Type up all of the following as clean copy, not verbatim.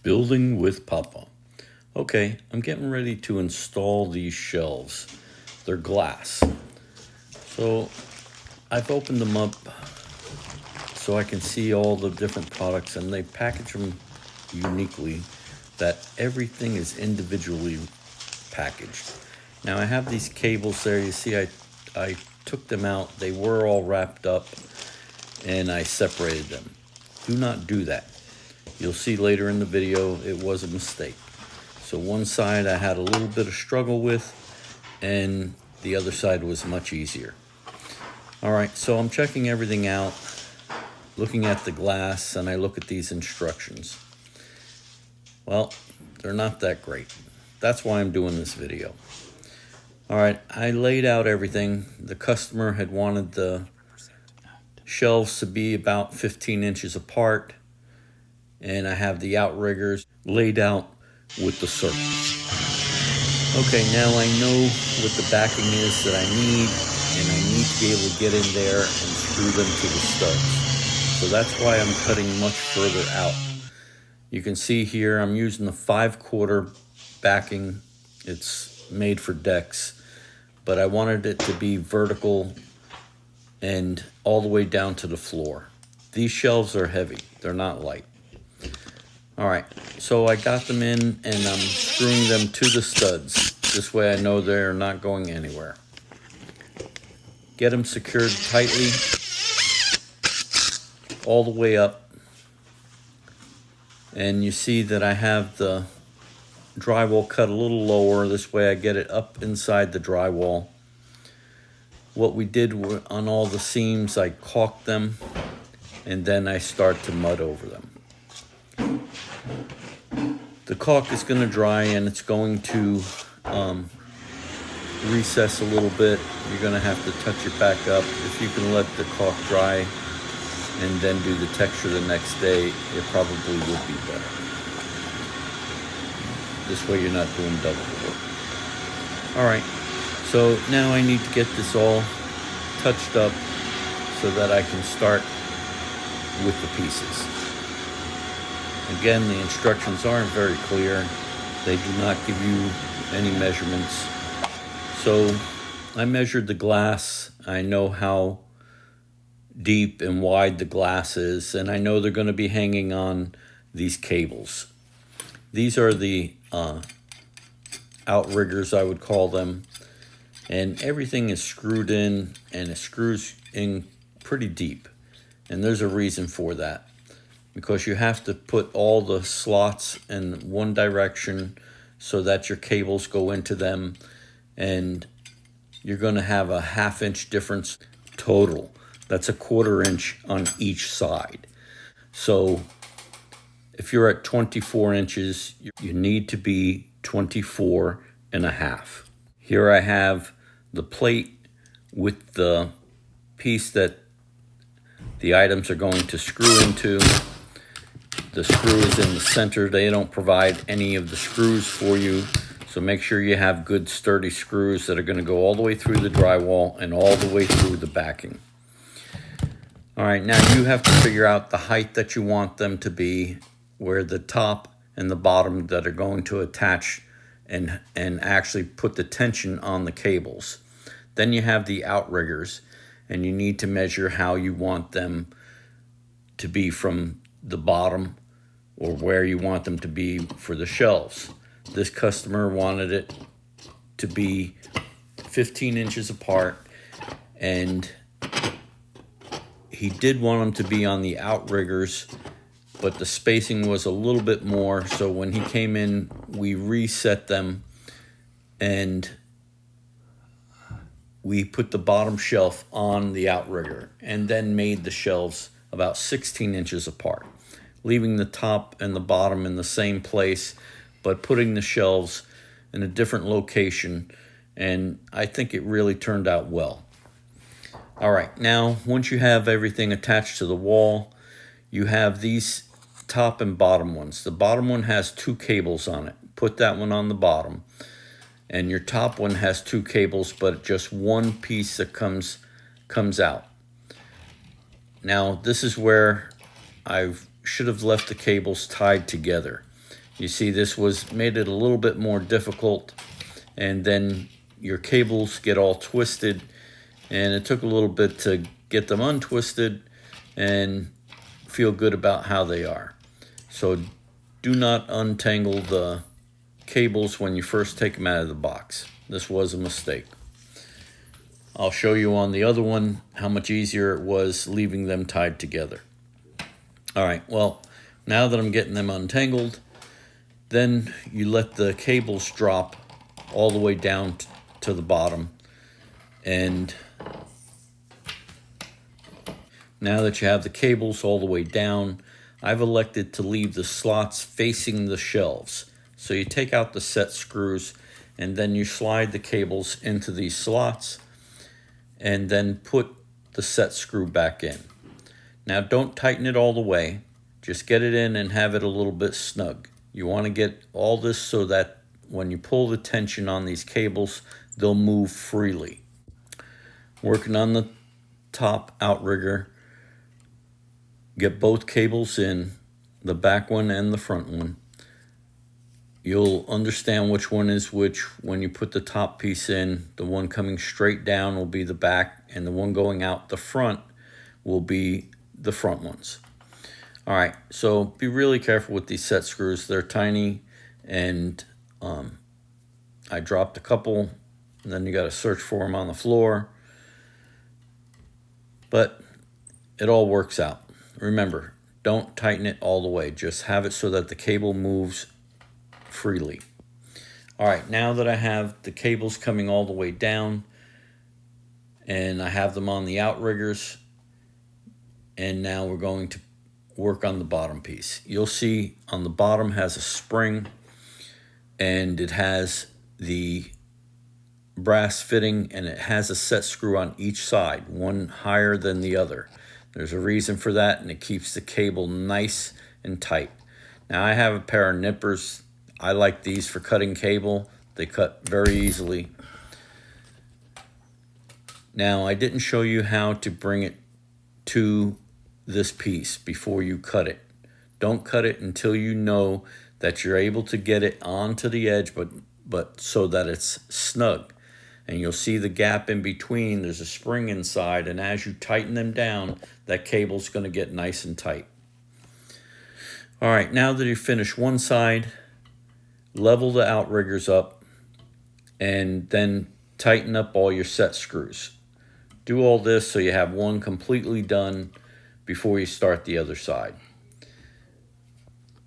Building with Papa. Okay, I'm getting ready to install these shelves. They're glass. So I've opened them up so I can see all the different products, and they package them uniquely that everything is individually packaged. Now I have these cables there. You see I took them out. They were all wrapped up and I separated them. Do not do that. You'll see later in the video it was a mistake. So one side I had a little bit of struggle with, and the other side was much easier. All right, so I'm checking everything out, looking at the glass, and I look at these instructions. Well, they're not that great. That's why I'm doing this video. All right, I laid out everything. The customer had wanted the shelves to be about 15 inches apart, and I have the outriggers laid out with the circles. Okay, now I know what the backing is that I need, and I need to be able to get in there and screw them to the studs. So that's why I'm cutting much further out. You can see here I'm using the 5/4 backing. It's made for decks, but I wanted it to be vertical and all the way down to the floor. These shelves are heavy, they're not light. All right, so I got them in and I'm screwing them to the studs. This way I know they're not going anywhere. Get them secured tightly all the way up. And you see that I have the drywall cut a little lower. This way I get it up inside the drywall. What we did on all the seams, I caulked them and then I start to mud over them. The caulk is going to dry and it's going to recess a little bit. You're going to have to touch it back up. If you can let the caulk dry and then do the texture the next day, it probably would be better. This way you're not doing double the work. All right, so now I need to get this all touched up so that I can start with the pieces. Again, the instructions aren't very clear. They do not give you any measurements. So I measured the glass. I know how deep and wide the glass is, and I know they're going to be hanging on these cables. These are the outriggers, I would call them, and everything is screwed in, and it screws in pretty deep, and there's a reason for that, because you have to put all the slots in one direction so that your cables go into them, and you're going to have a 1/2 inch difference total. That's a 1/4 inch on each side. So if you're at 24 inches, you need to be 24.5. Here I have the plate with the piece that the items are going to screw into. The screw is in the center. They don't provide any of the screws for you, so make sure you have good sturdy screws that are going to go all the way through the drywall and all the way through the backing. All right, now you have to figure out the height that you want them to be, where the top and the bottom that are going to attach and actually put the tension on the cables. Then you have the outriggers, and you need to measure how you want them to be from the bottom or where you want them to be for the shelves. This customer wanted it to be 15 inches apart, and he did want them to be on the outriggers, but the spacing was a little bit more. So when he came in, we reset them and we put the bottom shelf on the outrigger and then made the shelves about 16 inches apart, leaving the top and the bottom in the same place, but putting the shelves in a different location. And I think it really turned out well. All right, now once you have everything attached to the wall, you have these top and bottom ones. The bottom one has 2 cables on it. Put that one on the bottom. And your top one has 2 cables, but just one piece that comes out. Now, this is where I should have left the cables tied together. You see, this made it a little bit more difficult, and then your cables get all twisted, and it took a little bit to get them untwisted and feel good about how they are. So do not untangle the cables when you first take them out of the box. This was a mistake. I'll show you on the other one how much easier it was leaving them tied together. All right, well, now that I'm getting them untangled, then you let the cables drop all the way down to the bottom. And now that you have the cables all the way down, I've elected to leave the slots facing the shelves. So you take out the set screws, and then you slide the cables into these slots, and then put the set screw back in. Now don't tighten it all the way, just get it in and have it a little bit snug. You want to get all this so that when you pull the tension on these cables, they'll move freely. Working on the top outrigger, get both cables in, the back one and the front one. You'll understand which one is which when you put the top piece in. The one coming straight down will be the back, and the one going out the front will be the front ones. All right, so be really careful with these set screws. They're tiny, and I dropped a couple, and then you got to search for them on the floor. But it all works out. Remember, don't tighten it all the way. Just have it so that the cable moves freely. All right, now that I have the cables coming all the way down, and I have them on the outriggers, and now we're going to work on the bottom piece. You'll see on the bottom has a spring, and it has the brass fitting, and it has a set screw on each side, one higher than the other. There's a reason for that, and it keeps the cable nice and tight. Now I have a pair of nippers. I like these for cutting cable. They cut very easily. Now, I didn't show you how to bring it to this piece before you cut it. Don't cut it until you know that you're able to get it onto the edge, but so that it's snug. And you'll see the gap in between. There's a spring inside, and as you tighten them down, that cable's going to get nice and tight. All right, now that you've finished one side, level the outriggers up, and then tighten up all your set screws. Do all this so you have one completely done before you start the other side.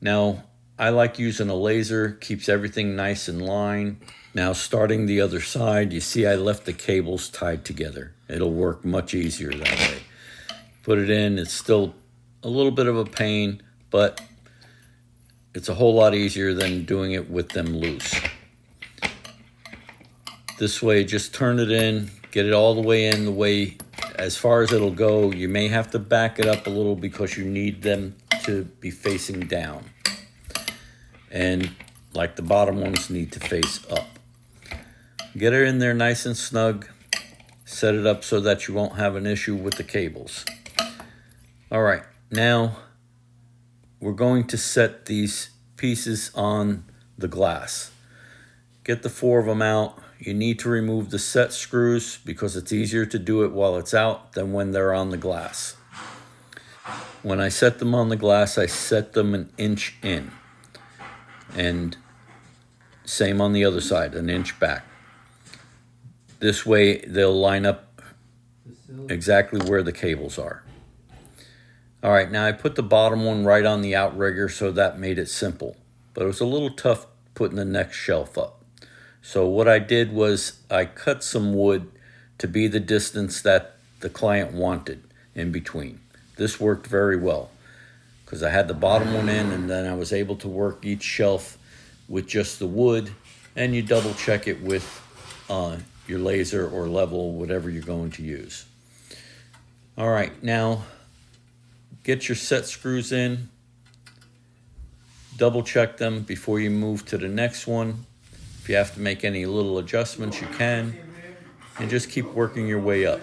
Now, I like using a laser, keeps everything nice in line. Now, starting the other side, you see I left the cables tied together. It'll work much easier that way. Put it in, it's still a little bit of a pain, but it's a whole lot easier than doing it with them loose. This way, just turn it in, get it all the way in, the way as far as it'll go. You may have to back it up a little because you need them to be facing down. And like the bottom ones need to face up. Get it in there nice and snug. Set it up so that you won't have an issue with the cables. All right, now we're going to set these pieces on the glass. Get the 4 of them out. You need to remove the set screws because it's easier to do it while it's out than when they're on the glass. When I set them on the glass, I set them an inch in. And same on the other side, an inch back. This way they'll line up exactly where the cables are. All right, now I put the bottom one right on the outrigger, so that made it simple. But it was a little tough putting the next shelf up. So what I did was I cut some wood to be the distance that the client wanted in between. This worked very well because I had the bottom one in, and then I was able to work each shelf with just the wood, and you double check it with your laser or level, whatever you're going to use. All right, now get your set screws in, double check them before you move to the next one. If you have to make any little adjustments, you can, and just keep working your way up.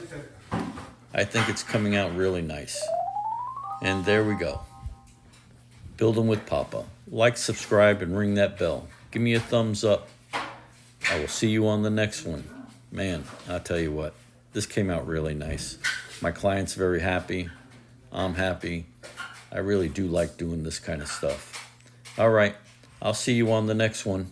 I think it's coming out really nice. And there we go. Building with Papa. like, subscribe, and ring that bell. Give me a thumbs up. I will see you on the next one. Man, I'll tell you what, this came out really nice. My client's very happy. I'm happy. I really do like doing this kind of stuff. All right, I'll see you on the next one.